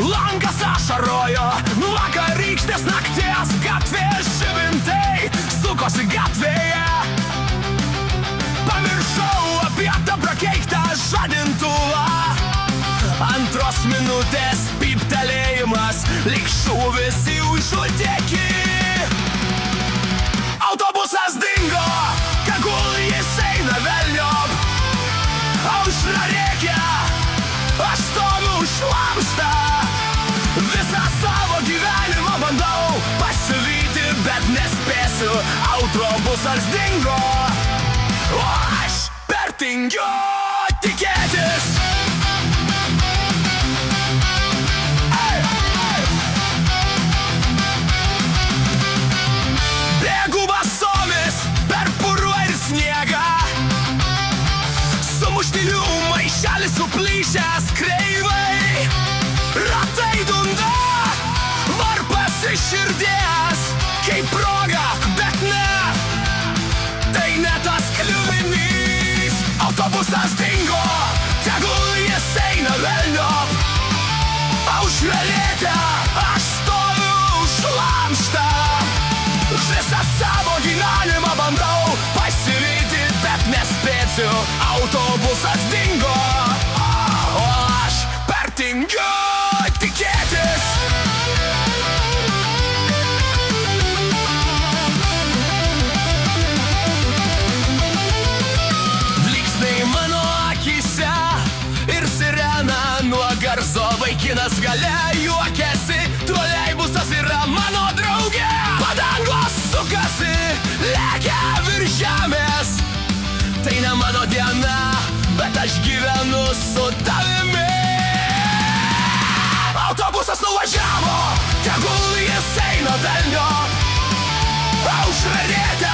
Langas ašarojo, vakarykštės nakties gatvės žibintai sukosi gatvėje. Pamiršau apie tą prakeiktą žadintuvą. Antros minutės pyptelėjimas, lyg šūvis į užutėkį. Autobusas dingo, kagul jis eina velniop. Aušra rėkia, aš stoviu šlamštą. Visą savo gyvenimą bandau pasivyti, bet nespėsiu. Autobusas dingo, o aš per tingiu tikėtis. Bėgu basomis per purvą ir sniegą. Sumuštinių maišelis suplyšęs kreivai. Ratai dunda, varpas iš širdies, kaip proga, bet ne, tai ne tas kliuvinys. Autobusas dingo, tegul jis eina velniop. Aušra rėkia, aš stoviu šlamštą. Visą savo gyvenimą bandau pasivyti, bet nespėsiu. Autobusas dingo, o aš per tingiu tikėtis. Blyksniai mano akyse ir sirena nuo garso. Vaikinas gale juokiasi, troleibusas yra mano draugė. Padangos sukasi, lekia virš žemės. Tai ne mano diena, bet aš gyvenu su tavimi. Autobusas nuvažiavo, tegul jis eina velniop. Aušra rėkia,